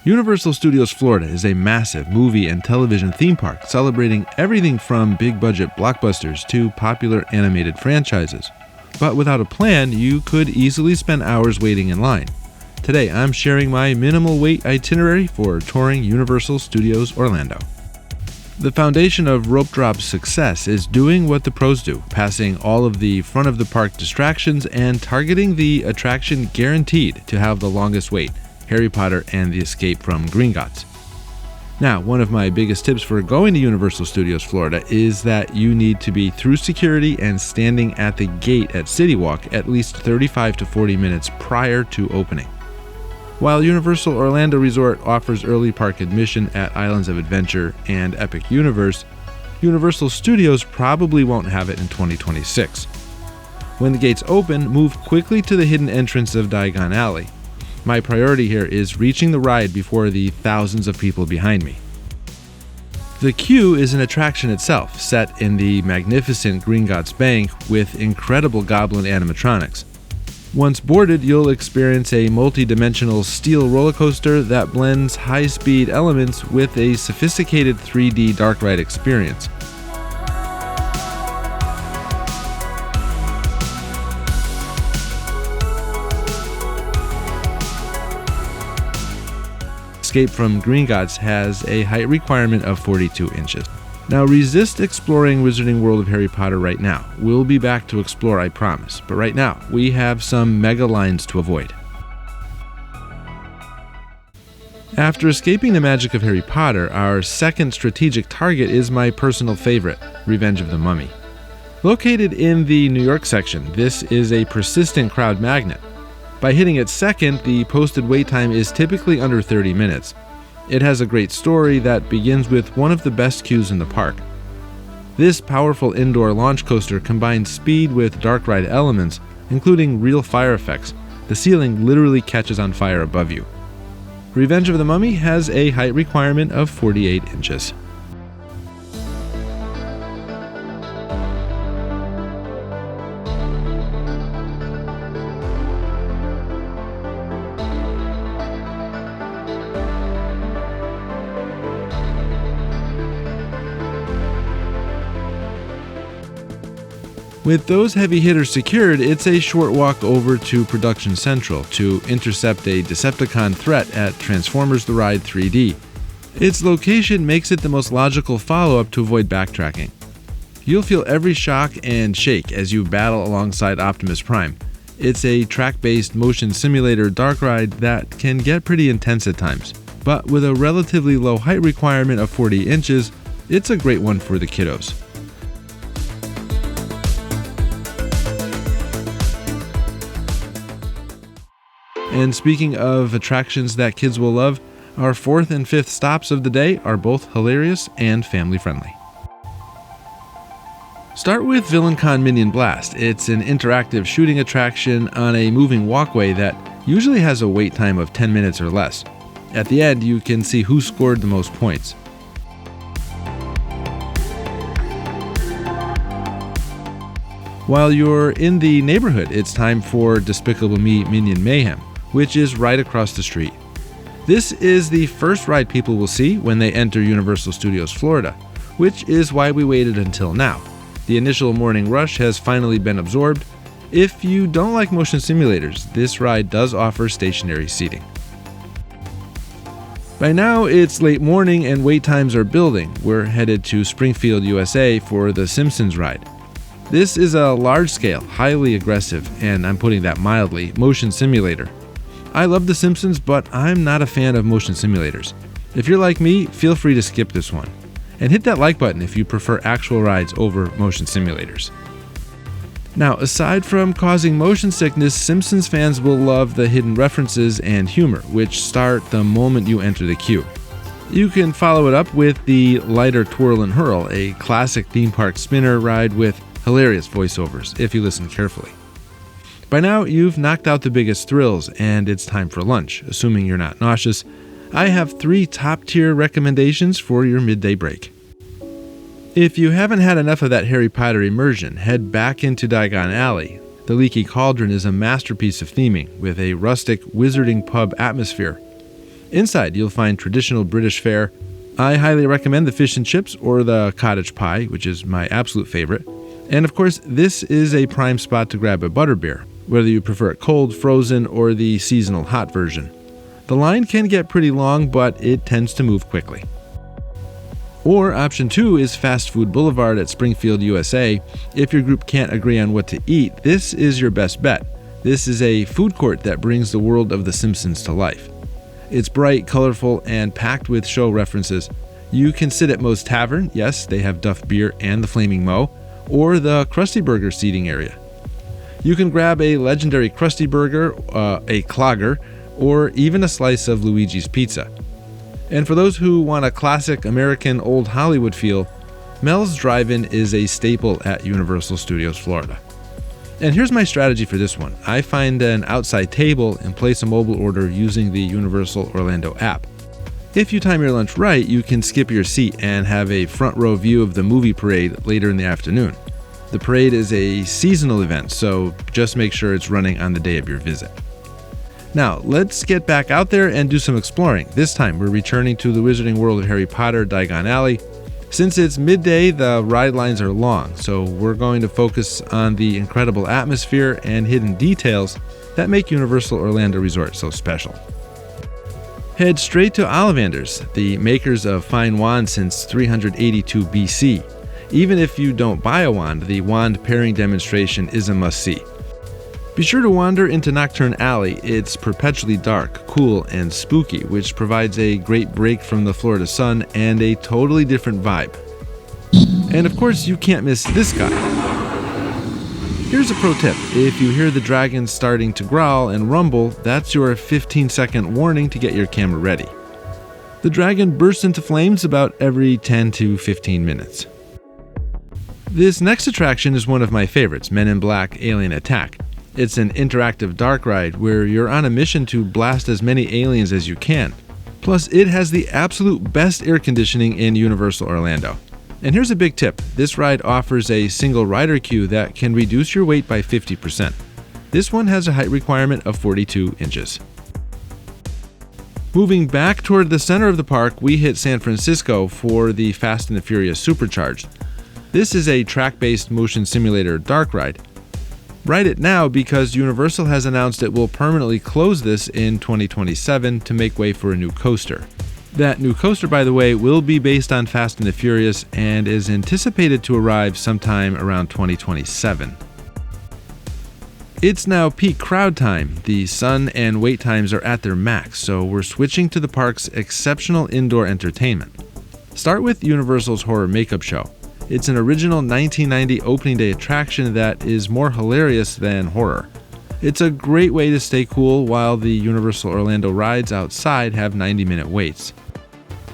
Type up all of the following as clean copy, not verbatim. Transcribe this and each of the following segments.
Universal Studios Florida is a massive movie and television theme park celebrating everything from big-budget blockbusters to popular animated franchises. But without a plan, you could easily spend hours waiting in line. Today, I'm sharing my minimal wait itinerary for touring Universal Studios Orlando. The foundation of Rope Drop's success is doing what the pros do, passing all of the front-of-the-park distractions and targeting the attraction guaranteed to have the longest wait, Harry Potter and the Escape from Gringotts. Now, one of my biggest tips for going to Universal Studios Florida is that you need to be through security and standing at the gate at City Walk at least 35 to 40 minutes prior to opening. While Universal Orlando Resort offers early park admission at Islands of Adventure and Epic Universe, Universal Studios probably won't have it in 2026. When the gates open, move quickly to the hidden entrance of Diagon Alley. My priority here is reaching the ride before the thousands of people behind me. The queue is an attraction itself, set in the magnificent Gringotts Bank with incredible goblin animatronics. Once boarded, you'll experience a multi-dimensional steel roller coaster that blends high-speed elements with a sophisticated 3D dark ride experience. Escape from Gringotts has a height requirement of 42 inches. Now resist exploring Wizarding World of Harry Potter right now. We'll be back to explore, I promise. But right now, we have some mega lines to avoid. After escaping the magic of Harry Potter, our second strategic target is my personal favorite, Revenge of the Mummy. Located in the New York section, this is a persistent crowd magnet. By hitting it second, the posted wait time is typically under 30 minutes. It has a great story that begins with one of the best queues in the park. This powerful indoor launch coaster combines speed with dark ride elements, including real fire effects. The ceiling literally catches on fire above you. Revenge of the Mummy has a height requirement of 48 inches. With those heavy hitters secured, it's a short walk over to Production Central to intercept a Decepticon threat at Transformers The Ride 3D. Its location makes it the most logical follow-up to avoid backtracking. You'll feel every shock and shake as you battle alongside Optimus Prime. It's a track-based motion simulator dark ride that can get pretty intense at times, but with a relatively low height requirement of 40 inches, it's a great one for the kiddos. And speaking of attractions that kids will love, our fourth and fifth stops of the day are both hilarious and family-friendly. Start with VillainCon Minion Blast. It's an interactive shooting attraction on a moving walkway that usually has a wait time of 10 minutes or less. At the end, you can see who scored the most points. While you're in the neighborhood, it's time for Despicable Me Minion Mayhem, which is right across the street. This is the first ride people will see when they enter Universal Studios Florida, which is why we waited until now. The initial morning rush has finally been absorbed. If you don't like motion simulators, this ride does offer stationary seating. By now, it's late morning and wait times are building. We're headed to Springfield, USA for the Simpsons ride. This is a large-scale, highly aggressive, and I'm putting that mildly, motion simulator. I love The Simpsons, but I'm not a fan of motion simulators. If you're like me, feel free to skip this one. And hit that like button if you prefer actual rides over motion simulators. Now, aside from causing motion sickness, Simpsons fans will love the hidden references and humor, which start the moment you enter the queue. You can follow it up with the lighter Twirl and Hurl, a classic theme park spinner ride with hilarious voiceovers, if you listen carefully. By now, you've knocked out the biggest thrills, and it's time for lunch, assuming you're not nauseous. I have 3 top-tier recommendations for your midday break. If you haven't had enough of that Harry Potter immersion, head back into Diagon Alley. The Leaky Cauldron is a masterpiece of theming, with a rustic, wizarding pub atmosphere. Inside, you'll find traditional British fare. I highly recommend the fish and chips or the cottage pie, which is my absolute favorite. And of course, this is a prime spot to grab a butterbeer, whether you prefer it cold, frozen, or the seasonal hot version. The line can get pretty long, but it tends to move quickly. Or option 2 is Fast Food Boulevard at Springfield, USA. If your group can't agree on what to eat, this is your best bet. This is a food court that brings the world of The Simpsons to life. It's bright, colorful, and packed with show references. You can sit at Moe's Tavern, yes, they have Duff Beer and the Flaming Moe, or the Krusty Burger seating area. You can grab a legendary Krusty Burger, a Clogger, or even a slice of Luigi's Pizza. And for those who want a classic American old Hollywood feel, Mel's Drive-In is a staple at Universal Studios Florida. And here's my strategy for this one. I find an outside table and place a mobile order using the Universal Orlando app. If you time your lunch right, you can skip your seat and have a front row view of the movie parade later in the afternoon. The parade is a seasonal event, so just make sure it's running on the day of your visit. Now, let's get back out there and do some exploring. This time, we're returning to the Wizarding World of Harry Potter, Diagon Alley. Since it's midday, the ride lines are long, so we're going to focus on the incredible atmosphere and hidden details that make Universal Orlando Resort so special. Head straight to Ollivanders, the makers of fine wands since 382 BC. Even if you don't buy a wand, the wand pairing demonstration is a must-see. Be sure to wander into Nocturne Alley. It's perpetually dark, cool, and spooky, which provides a great break from the Florida sun and a totally different vibe. And of course, you can't miss this guy. Here's a pro tip. If you hear the dragon starting to growl and rumble, that's your 15-second warning to get your camera ready. The dragon bursts into flames about every 10 to 15 minutes. This next attraction is one of my favorites, Men in Black Alien Attack. It's an interactive dark ride where you're on a mission to blast as many aliens as you can. Plus, it has the absolute best air conditioning in Universal Orlando. And here's a big tip. This ride offers a single rider queue that can reduce your weight by 50%. This one has a height requirement of 42 inches. Moving back toward the center of the park, we hit San Francisco for the Fast and the Furious Supercharged. This is a track-based motion simulator dark ride. Ride it now because Universal has announced it will permanently close this in 2027 to make way for a new coaster. That new coaster, by the way, will be based on Fast and the Furious and is anticipated to arrive sometime around 2027. It's now peak crowd time. The sun and wait times are at their max, so we're switching to the park's exceptional indoor entertainment. Start with Universal's Horror Makeup Show. It's an original 1990 opening day attraction that is more hilarious than horror. It's a great way to stay cool while the Universal Orlando rides outside have 90-minute waits.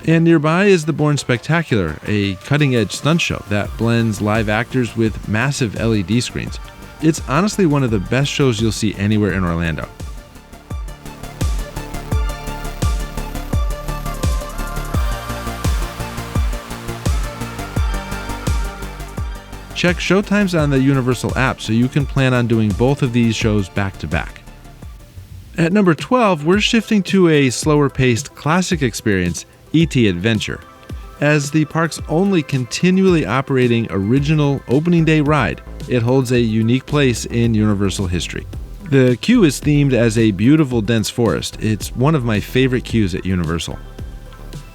And nearby is the Bourne Spectacular, a cutting-edge stunt show that blends live actors with massive LED screens. It's honestly one of the best shows you'll see anywhere in Orlando. Check showtimes on the Universal app so you can plan on doing both of these shows back to back. At number 12, we're shifting to a slower-paced classic experience, E.T. Adventure. As the park's only continually operating original opening day ride, it holds a unique place in Universal history. The queue is themed as a beautiful dense forest. It's one of my favorite queues at Universal.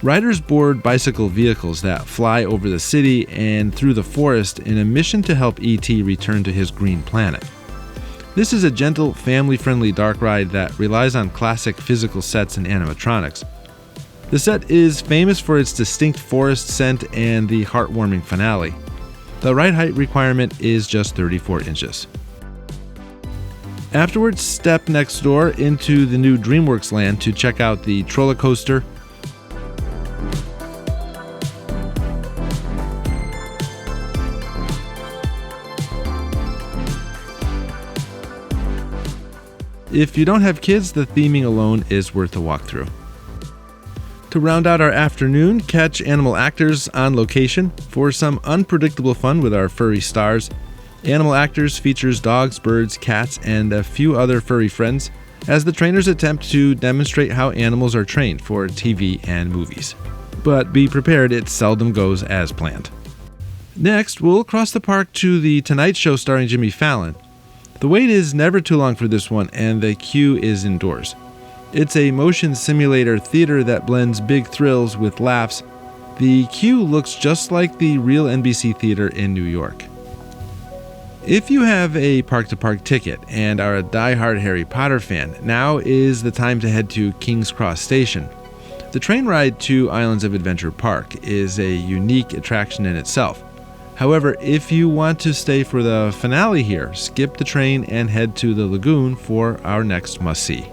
Riders board bicycle vehicles that fly over the city and through the forest in a mission to help E.T. return to his green planet. This is a gentle, family-friendly dark ride that relies on classic physical sets and animatronics. The set is famous for its distinct forest scent and the heartwarming finale. The ride height requirement is just 34 inches. Afterwards, step next door into the new DreamWorks land to check out the Troller Coaster. If you don't have kids, the theming alone is worth a walkthrough. To round out our afternoon, catch Animal Actors on location for some unpredictable fun with our furry stars. Animal Actors features dogs, birds, cats, and a few other furry friends. as the trainers attempt to demonstrate how animals are trained for TV and movies. But be prepared, it seldom goes as planned. Next, we'll cross the park to The Tonight Show starring Jimmy Fallon. The wait is never too long for this one, and the queue is indoors. It's a motion simulator theater that blends big thrills with laughs. The queue looks just like the real NBC theater in New York. If you have a park-to-park ticket and are a die-hard Harry Potter fan, now is the time to head to King's Cross Station. The train ride to Islands of Adventure Park is a unique attraction in itself. However, if you want to stay for the finale here, skip the train and head to the lagoon for our next must-see.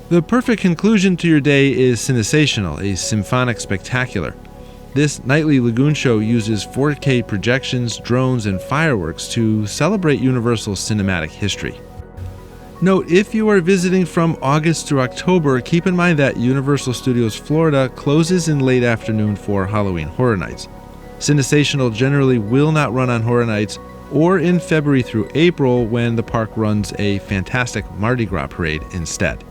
The perfect conclusion to your day is Cinesational, a symphonic spectacular. This nightly lagoon show uses 4K projections, drones, and fireworks to celebrate Universal's cinematic history. Note, if you are visiting from August through October, keep in mind that Universal Studios Florida closes in late afternoon for Halloween Horror Nights. Cinesational generally will not run on Horror Nights or in February through April when the park runs a fantastic Mardi Gras parade instead.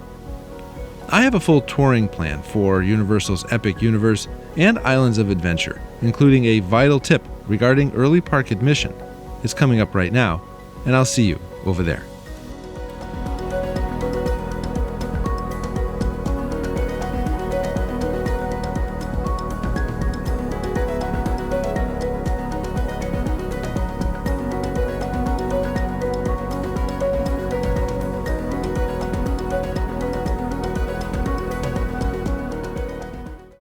I have a full touring plan for Universal's Epic Universe and Islands of Adventure, including a vital tip regarding early park admission. It's coming up right now, and I'll see you over there.